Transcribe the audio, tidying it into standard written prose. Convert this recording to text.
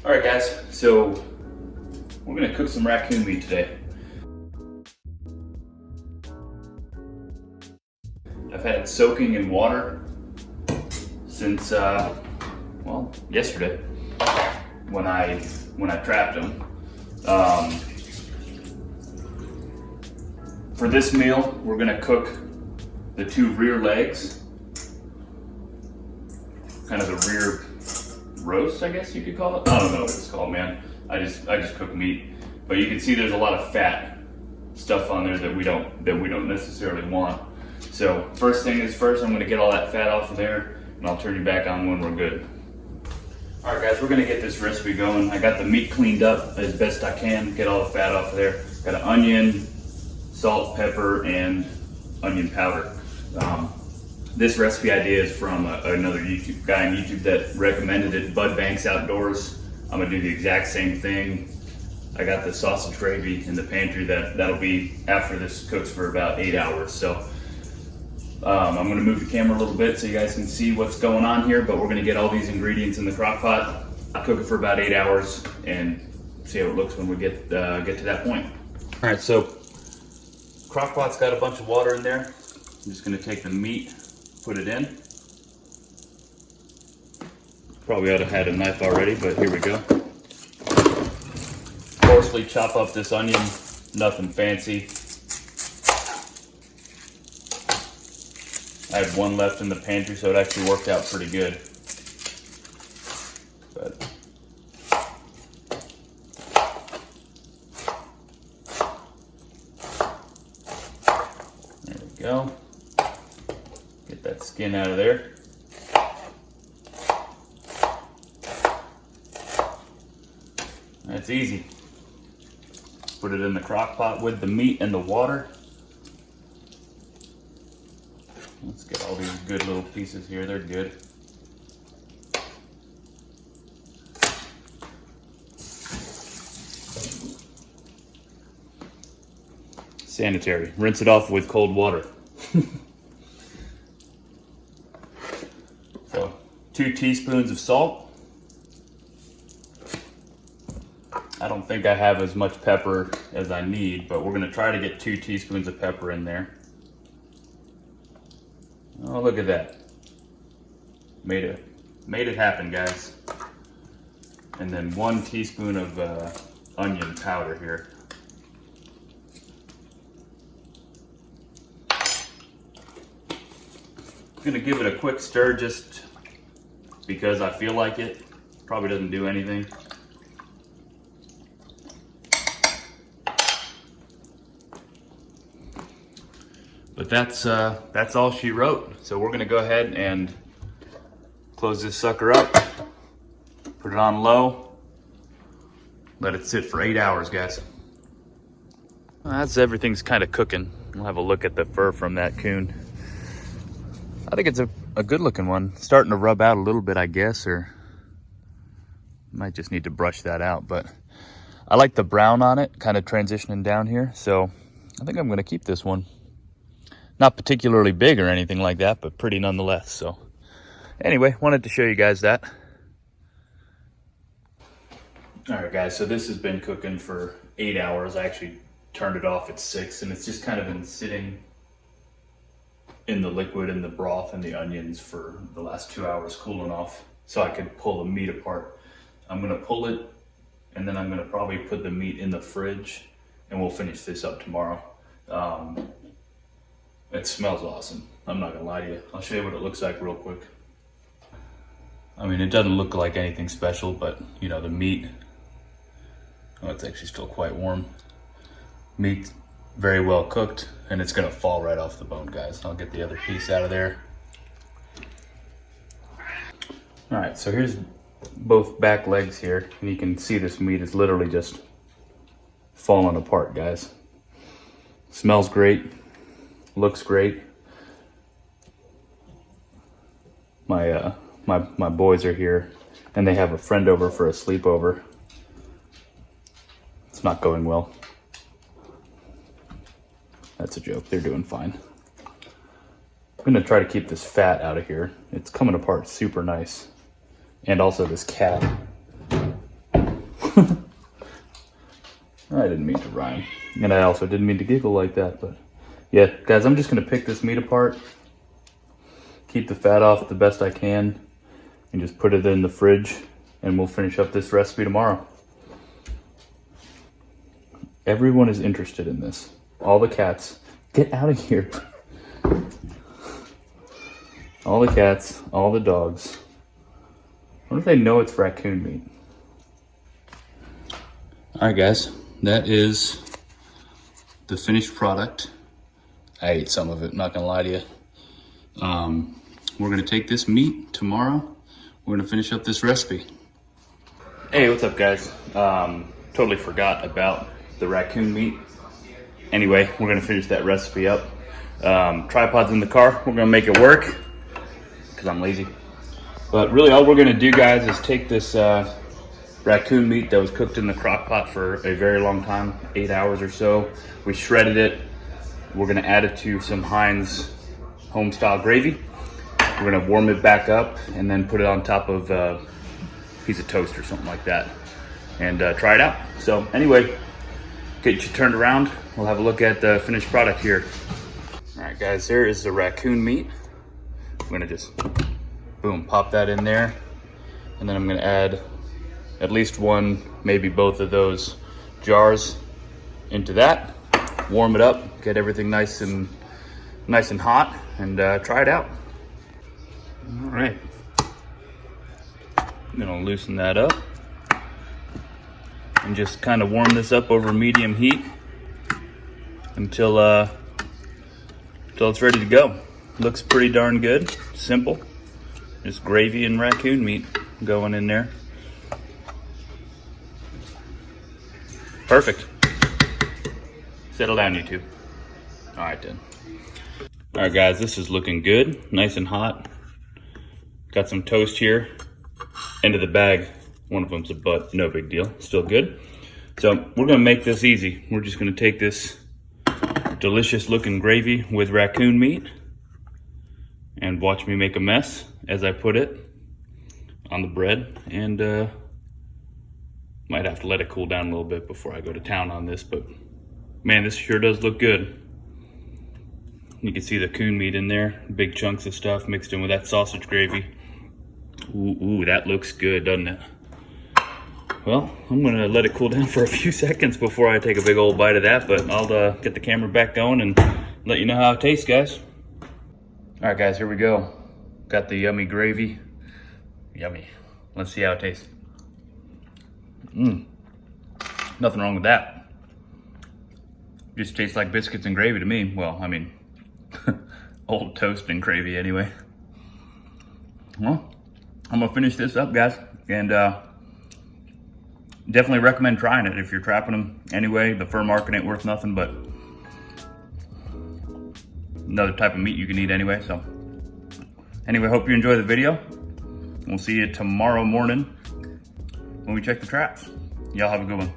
All right, guys, so we're gonna cook some raccoon meat today. I've had it soaking in water since, well, yesterday when I trapped them. For this meal, we're gonna cook the two rear legs, kind of the rear roast, I guess you could call it. I don't know what it's called, man. I just cook meat, but you can see there's a lot of fat stuff on there that we don't necessarily want. So first thing is first, I'm going to get all that fat off of there, and I'll turn you back on when we're good. All right, guys, we're going to get this recipe going. I got the meat cleaned up as best I can, get all the fat off of there. Got an onion, salt, pepper, and onion powder. This recipe idea is from another YouTube guy on YouTube that recommended it, Bud Banks Outdoors. I'm gonna do the exact same thing. I got the sausage gravy in the pantry that'll be after this cooks for about 8 hours. So I'm gonna move the camera a little bit so you guys can see what's going on here, but we're gonna get all these ingredients in the crock pot, cook it for about 8 hours, and see how it looks when we get to that point. All right, so crock pot's got a bunch of water in there. I'm just gonna take the meat, put it in. Probably ought to have had a knife already, but here we go. Coarsely chop up this onion, nothing fancy. I had one left in the pantry, so it actually worked out pretty good. But there we go. Get that skin out of there. That's easy. Put it in the crock pot with the meat and the water. Let's get all these good little pieces here, they're good. Sanitary, rinse it off with cold water. So 2 teaspoons of salt. I don't think I have as much pepper as I need, but we're gonna try to get 2 teaspoons of pepper in there. Oh, look at that. Made it happen, guys. And then 1 teaspoon of onion powder here. I'm gonna give it a quick stir just because I feel like it. Probably doesn't do anything. But that's all she wrote. So we're gonna go ahead and close this sucker up, put it on low, let it sit for 8 hours, guys. Well, that's everything's kind of cooking. We'll have a look at the fur from that coon. I think it's a good looking one. It's starting to rub out a little bit, I guess, or might just need to brush that out, but I like the brown on it, kind of transitioning down here. So I think I'm gonna keep this one. Not particularly big or anything like that, but pretty nonetheless. So anyway, wanted to show you guys that. All right, guys, so this has been cooking for 8 hours. I actually turned it off at 6, and it's just kind of been sitting in the liquid and the broth and the onions for the last 2 hours, cooling off so I could pull the meat apart. I'm gonna pull it, and then I'm gonna probably put the meat in the fridge, and we'll finish this up tomorrow. It smells awesome. I'm not gonna lie to you. I'll show you what it looks like real quick. I mean, it doesn't look like anything special, but you know, the meat, oh, it's actually still quite warm. Meat, very well cooked, and it's gonna fall right off the bone, guys. I'll get the other piece out of there. All right, so here's both back legs here, and you can see this meat is literally just falling apart, guys. Smells great. Looks great. My boys are here, and they have a friend over for a sleepover. It's not going well. That's a joke. They're doing fine. I'm gonna try to keep this fat out of here. It's coming apart super nice. And also this cat. I didn't mean to rhyme. And I also didn't mean to giggle like that, but yeah, guys, I'm just gonna pick this meat apart, keep the fat off the best I can, and just put it in the fridge, and we'll finish up this recipe tomorrow. Everyone is interested in this. All the cats. Get out of here. All the cats, all the dogs. What if they know it's raccoon meat? All right, guys, that is the finished product. I ate some of it, not gonna lie to you. We're gonna take this meat tomorrow. We're gonna finish up this recipe. Hey, what's up, guys? Totally forgot about the raccoon meat. Anyway, we're gonna finish that recipe up. Tripod's in the car. We're gonna make it work because I'm lazy. But really, all we're gonna do, guys, is take this raccoon meat that was cooked in the crock pot for a very long time, 8 hours or so. We shredded it. We're gonna add it to some Heinz home-style gravy. We're gonna warm it back up and then put it on top of a piece of toast or something like that and try it out. So anyway, get you turned around. We'll have a look at the finished product here. All right, guys, there is the raccoon meat. I'm gonna just, boom, pop that in there. And then I'm gonna add at least one, maybe both of those jars into that. Warm it up, get everything nice and hot, and try it out. All right. I'm gonna loosen that up and just kind of warm this up over medium heat until it's ready to go. Looks pretty darn good, simple. Just gravy and raccoon meat going in there. Perfect. Settle down, you two. All right, then. All right, guys, this is looking good, nice and hot. Got some toast here. End of the bag. One of them's a butt, no big deal, still good. So we're gonna make this easy. We're just gonna take this delicious looking gravy with raccoon meat and watch me make a mess as I put it on the bread, and might have to let it cool down a little bit before I go to town on this, but man, this sure does look good. You can see the coon meat in there, big chunks of stuff mixed in with that sausage gravy. Ooh, that looks good, doesn't it? Well, I'm gonna let it cool down for a few seconds before I take a big old bite of that, but I'll get the camera back going and let you know how it tastes, guys. All right, guys, here we go. Got the yummy gravy. Yummy. Let's see how it tastes. Nothing wrong with that. Just tastes like biscuits and gravy to me. Well, I mean, old toast and gravy anyway. Well, I'm gonna finish this up, guys, and definitely recommend trying it if you're trapping them. Anyway, the fur market ain't worth nothing, but another type of meat you can eat anyway. So anyway, hope you enjoy the video. We'll see you tomorrow morning when we check the traps. Y'all have a good one.